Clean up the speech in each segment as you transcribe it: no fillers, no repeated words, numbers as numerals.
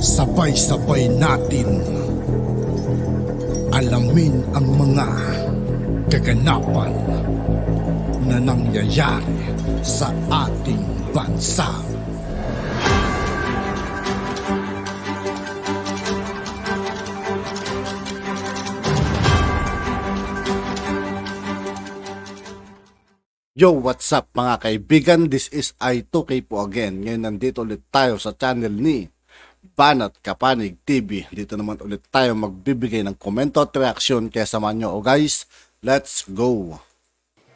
Sabay-sabay natin alamin ang mga kaganapan na nangyayari sa ating bansa. Yo, what's up mga kaibigan? This is I2K po again. Ngayon nandito ulit tayo sa channel ni Banat Kapanig TV. Dito naman ulit tayo magbibigay ng komento at reaksyon. Kaya samahan nyo. Guys, let's go!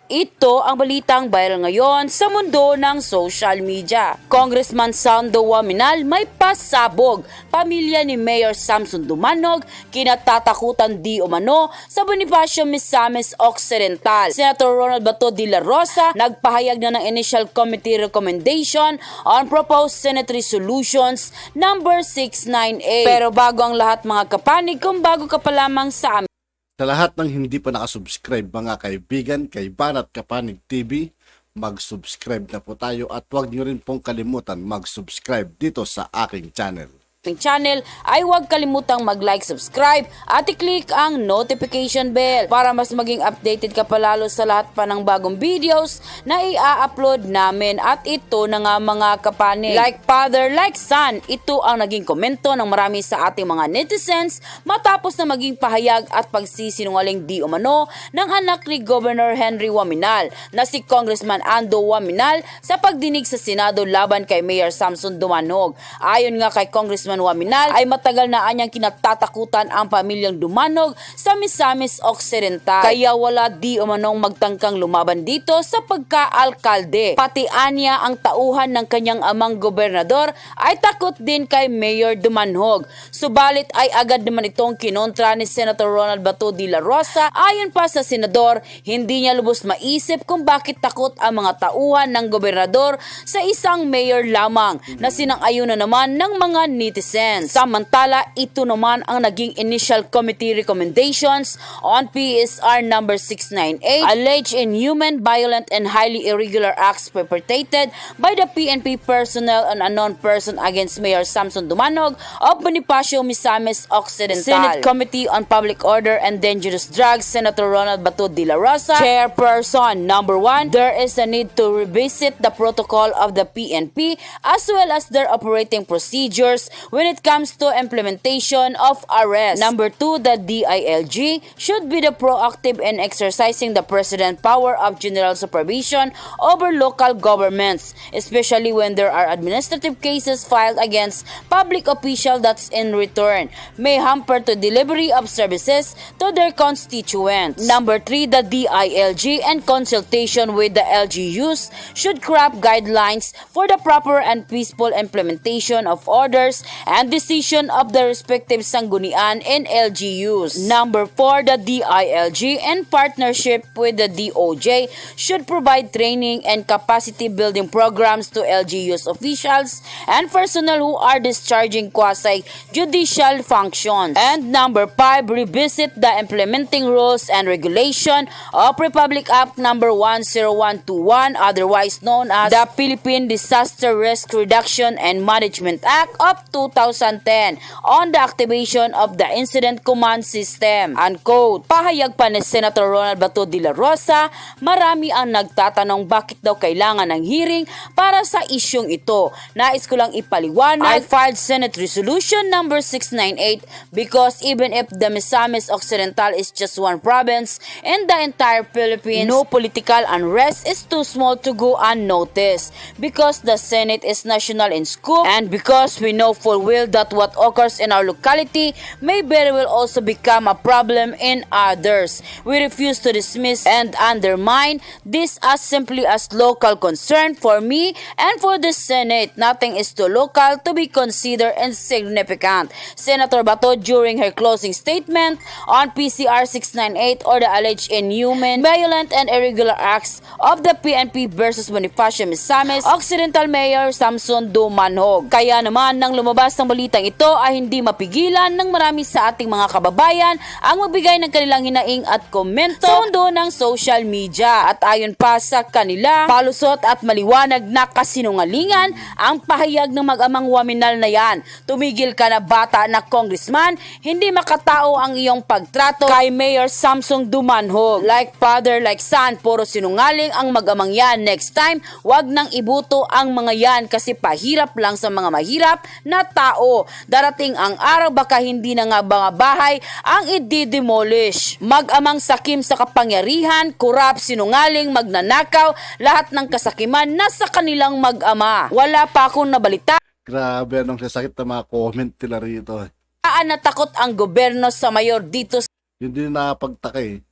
Ito ang balitang viral ngayon sa mundo ng social media. Congressman Sando Waminal may pasabog. Pamilya ni Mayor Samson Dumanog kinatatakutan di umano sa Bonifacio Misamis Occidental. Senator Ronald Bato de la Rosa nagpahayag na ng initial committee recommendation on proposed Senate Resolutions number 698. Pero bago ang lahat mga kapanig, kung bago ka pa lamang sa amin, Sa lahat ng hindi pa nakasubscribe mga kaibigan kay Banat Kapanig TV, mag-subscribe na po tayo at huwag nyo rin pong kalimutan mag-subscribe dito sa aking channel. channel ay huwag kalimutang mag-like, subscribe at i-click ang notification bell para mas maging updated ka palalo sa lahat pa ng bagong videos na i-upload namin. At ito na nga mga kapanig, like father, like son, ito ang naging komento ng marami sa ating mga netizens matapos na maging pahayag at pagsisinungaling di umano ng anak ni Governor Henry Waminal na si Congressman Ando Waminal sa pagdinig sa Senado laban kay Mayor Samson Dumanog. Ayon nga kay Congressman Waminal ay matagal na anyang kinatatakutan ang pamilyang Dumanog sa Misamis Occidental, kaya wala di umanong magtangkang lumaban dito sa pagka-alkalde. Pati anya ang tauhan ng kanyang amang gobernador ay takot din kay Mayor Dumanog. Subalit ay agad naman itong kinontra ni Senator Ronald Bato de la Rosa. Ayon pa sa senador, hindi niya lubos maisip kung bakit takot ang mga tauhan ng gobernador sa isang mayor lamang na sinang-ayunan naman ng mga netizens. Samantala, ito naman ang naging initial committee recommendations on PSR number 698, alleged inhuman, violent, and highly irregular acts perpetrated by the PNP personnel and a non-person against Mayor Samson Dumanog of Bonifacio Misamis Occidental. Senate Committee on Public Order and Dangerous Drugs, Senator Ronald Bato de la Rosa, Chairperson. Number 1, there is a need to revisit the protocol of the PNP as well as their operating procedures when it comes to implementation of arrest. Number 2, the DILG should be the proactive in exercising the President's power of general supervision over local governments, especially when there are administrative cases filed against public officials that in return may hamper the delivery of services to their constituents. Number 3, the DILG and consultation with the LGUs should craft guidelines for the proper and peaceful implementation of orders and decision of the respective sanggunian and LGUs. Number 4, the DILG in partnership with the DOJ should provide training and capacity building programs to LGUs officials and personnel who are discharging quasi-judicial functions. And number 5, revisit the implementing rules and regulation of Republic Act number 10121, otherwise known as the Philippine Disaster Risk Reduction and Management Act of 2010 on the activation of the Incident Command System. Unquote. Pahayag pa ni Senator Ronald Bato de la Rosa, marami ang nagtatanong bakit daw kailangan ng hearing para sa isyong ito. Nais ko lang ipaliwanag, I filed Senate Resolution number 698 because even if the Misamis Occidental is just one province in the entire Philippines, no political unrest is too small to go unnoticed because the Senate is national in scope and because we know full well that what occurs in our locality may very well also become a problem in others. We refuse to dismiss and undermine this as simply as local concern for me and for the Senate. Nothing is too local to be considered insignificant. Senator Bato during her closing statement on PCR 698 or the alleged inhuman, violent, and irregular acts of the PNP versus Bonifacio Misamis Occidental Mayor Samson Dumanog. Kaya naman nang lumabas paglabas ng balitang ito ay hindi mapigilan ng marami sa ating mga kababayan ang magbigay ng kanilang hinaing at komento sa mundo ng social media. At ayon pa sa kanila, palusot at maliwanag na kasinungalingan ang pahayag ng mag-amang waminal na yan. Tumigil ka na bata na congressman, hindi makatao ang iyong pagtrato kay Mayor Samsung Dumanhog. Like father, like son, puro sinungaling ang mag-amang yan. Next time, wag nang ibuto ang mga yan kasi pahirap lang sa mga mahirap na tao. Darating ang araw baka hindi na nga mga bahay ang i-demolish. Mag-amang sakim sa kapangyarihan, kurap, sinungaling, magnanakaw, lahat ng kasakiman nasa kanilang mag-ama. Wala pa akong nabalita. Grabe, anong sasakit na mga comment nila rito. Saan natakot ang gobyerno sa mayor dito Hindi na nakapagtaka eh.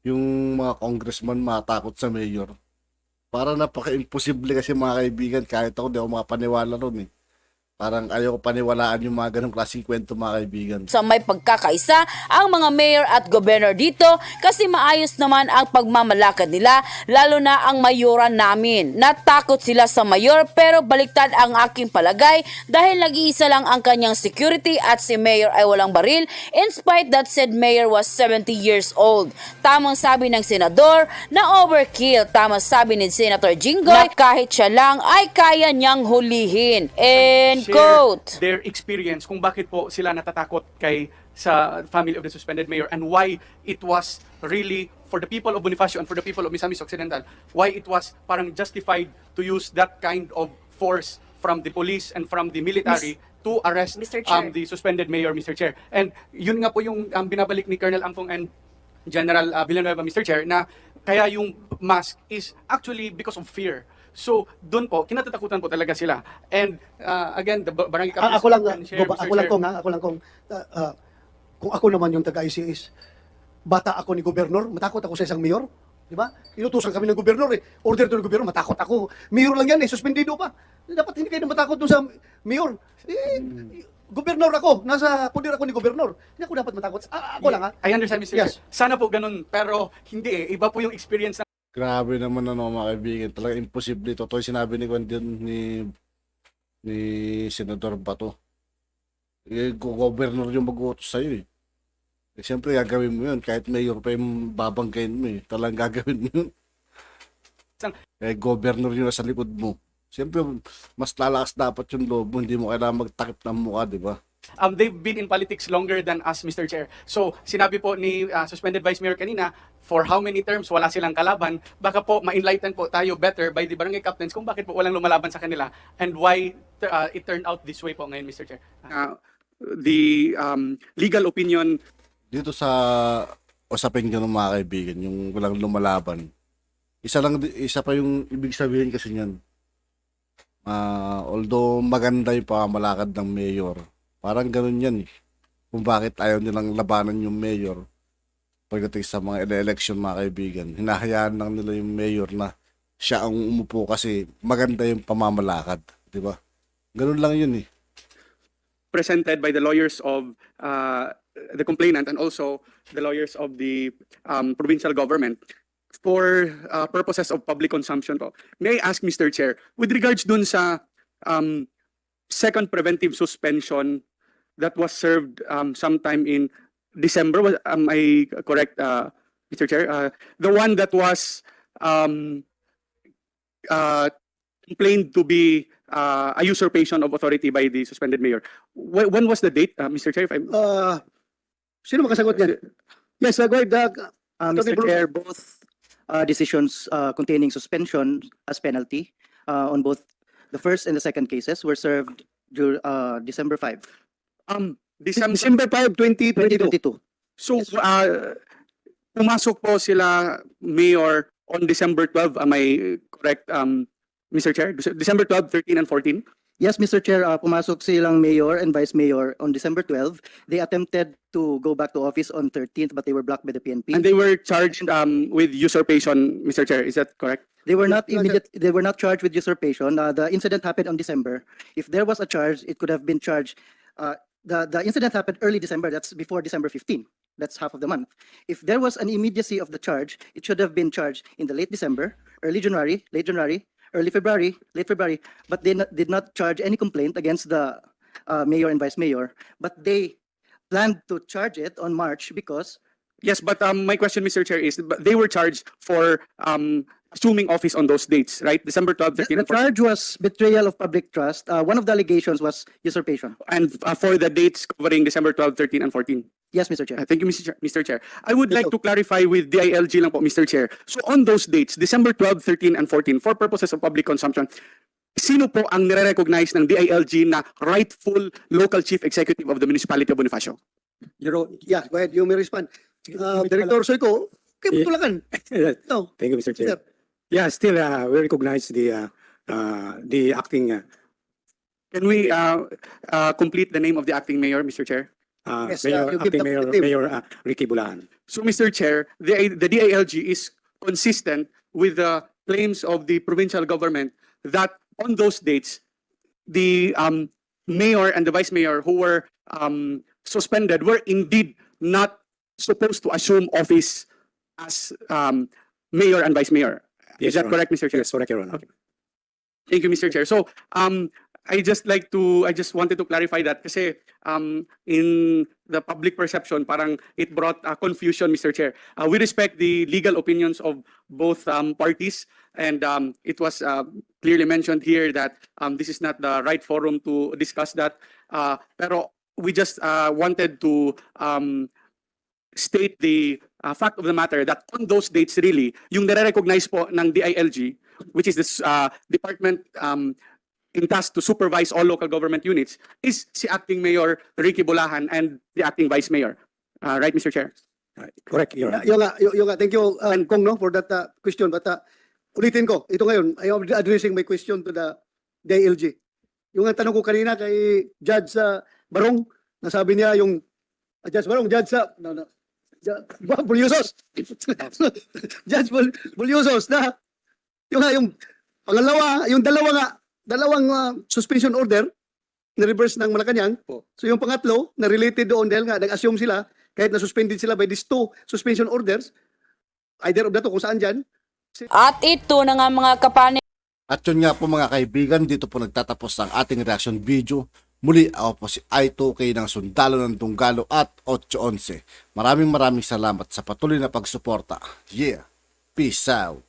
Yung mga congressman matakot sa mayor. Para napaka-imposible kasi mga kaibigan, kahit ako di ako makapaniwala ron eh. Parang ayaw ko paniwalaan yung mga ganong klaseng kwento mga kaibigan. sa may pagkakaisa ang mga mayor at governor dito kasi maayos naman ang pagmamalakad nila, lalo na ang mayoran namin. Natakot sila sa mayor pero baliktad ang aking palagay dahil nag-iisa lang ang kanyang security at si mayor ay walang baril in spite that said mayor was 70 years old. Tamang sabi ng senador na overkill. Tamang sabi ni Senator Jinggoy na kahit siya lang ay kaya niyang hulihin. And quote. Their experience kung bakit po sila natatakot kay sa family of the suspended mayor and why it was really for the people of Bonifacio and for the people of Misamis Occidental, why it was parang justified to use that kind of force from the police and from the military to arrest Mr. Chair. the suspended mayor, Mr. Chair. And yun nga po yung binabalik ni Colonel Ampong and General Villanueva, Mr. Chair, na kaya yung mask is actually because of fear. So, doon po, kinatatakutan po talaga sila. And, again, the barangay captains Ako lang, can share, Mr. ako lang Chair. kung, kung ako naman yung taga-IC is, bata ako ni gobernador, matakot ako sa isang mayor, di ba? Inutusan kami ng gobernador eh. Order to ng gobernador, matakot ako. Mayor lang yan eh, suspendido pa. Dapat hindi kayo na matakot doon sa mayor. Gobernador ako, nasa poder ako ni gobernador. Hindi ako dapat matakot. Ako lang ha. I understand, Mr. Yes. Chair. Sana po ganun, pero hindi eh. Iba po yung experience Grabe naman mga kaibigan. Talaga imposible. Totoo yung sinabi ni ni Senador Bato. Eh, governor yung mag-utos sa'yo eh. Eh, siyempre gagawin mo yun. Kahit mayor pa yung babanggain mo eh. Talagang gagawin mo yun. Eh, governor yun sa likod mo. Siyempre, mas lalakas dapat yung loob mo. Hindi mo kailangan magtakip ng mukha, di ba? they've been in politics longer than us, Mr. Chair. So, sinabi po ni suspended Vice Mayor kanina, for how many terms wala silang kalaban, baka po ma-enlighten po tayo better by the barangay captains kung bakit po walang lumalaban sa kanila and why it turned out this way po ngayon, Mr. Chair. The legal opinion. Dito sa usapin ko ng mga kaibigan, yung walang lumalaban, isa pa yung ibig sabihin kasi niyan. Although maganda yung pamamalakad ng mayor, parang ganun yan eh. Kung bakit ayaw nilang labanan yung mayor pagdating sa mga election mga kaibigan. Hinahayaan lang nila yung mayor na siya ang umupo kasi maganda yung pamamalakad. Di ba? Ganun lang yun eh. Presented by the lawyers of the complainant and also the lawyers of the provincial government for purposes of public consumption po. May I ask, Mr. Chair, with regards dun sa second preventive suspension that was served sometime in December, am I correct, Mr. Chair? The one that was complained to be a usurpation of authority by the suspended mayor. When was the date, Mr. Chair? If I'm... Sino makasagot yan? Yes, go ahead. Mr. Attorney Chair, both decisions containing suspension as penalty on both the first and the second cases were served December 5, December 5, 2022. 2022. So, pumasok po sila, Mayor, on December 12. Am I correct, Mr. Chair? December 12, 13, and 14? Yes, Mr. Chair, pumasok silang mayor and vice mayor on December 12. They attempted to go back to office on 13th, but they were blocked by the PNP. And they were charged with usurpation, Mr. Chair. Is that correct? They were not They were not charged with usurpation. The incident happened on December. If there was a charge, it could have been charged. The incident happened early December. That's before December 15. That's half of the month. If there was an immediacy of the charge, it should have been charged in the late December, early January, late January, late February, but they did not charge any complaint against the mayor and vice mayor, but they planned to charge it on March because Yes, but my question, Mr. Chair, is but they were charged for assuming office on those dates, right? December 12, 13, the and 14. charge was betrayal of public trust. One of the allegations was usurpation. And for the dates covering December 12, 13, and 14. Yes, Mr. Chair. Thank you, Mr. Chair. I would like to clarify with DILG lang po, Mr. Chair. So on those dates, December 12, 13, and 14, for purposes of public consumption, sino po ang nire-recognize ng DILG na rightful local chief executive of the municipality of Bonifacio? Yeah, go ahead. You may respond. Director Soyko, kayo Tulakan. No. Thank you, Mr. Chair. Sir. Yeah, still, we recognize the acting Can we complete the name of the acting mayor, Mr. Chair? Yes, Mayor, you give acting the Mayor, name. Mayor Ricky Bulahan. So, Mr. Chair, the DILG is consistent with the claims of the provincial government that on those dates, the mayor and the vice mayor who were suspended were indeed not supposed to assume office as mayor and vice mayor. Yes, Is that Your Honor. correct, Mr. Chair? Yes, correct, Your Honor. Okay. Thank you, Mr. Chair. So, I just wanted to clarify that kasi in the public perception, parang it brought confusion, Mr. Chair. We respect the legal opinions of both parties, and it was clearly mentioned here that this is not the right forum to discuss that. Pero we just wanted to state the fact of the matter that on those dates really, yung nare-recognize po ng DILG, which is this department in task to supervise all local government units, is si Acting Mayor Ricky Bulahan and the Acting Vice Mayor. Right, Mr. Chair? Right. Correct, Your Honor. Yung nga, thank you, Kong, no, for that question. But ulitin ko, ito ngayon, I am addressing my question to the DILG. Yung ang tanong ko kanina kay Judge Barong, nasabi niya yung Judge Barong, Bulyosos. Judge Bulyosos na yung pangalawa, yung dalawang suspension order na reverse ng Malacanang. So yung pangatlo na related doon dahil nga nag-assume sila kahit na suspended sila by these two suspension orders, either of the two kung saan dyan. At ito na nga mga kapani. At yun nga po mga kaibigan, dito po nagtatapos ang ating reaction video. Muli ako po si I2K ng Sundalo ng Dunggalo at 811. Maraming salamat sa patuloy na pagsuporta. Yeah, peace out.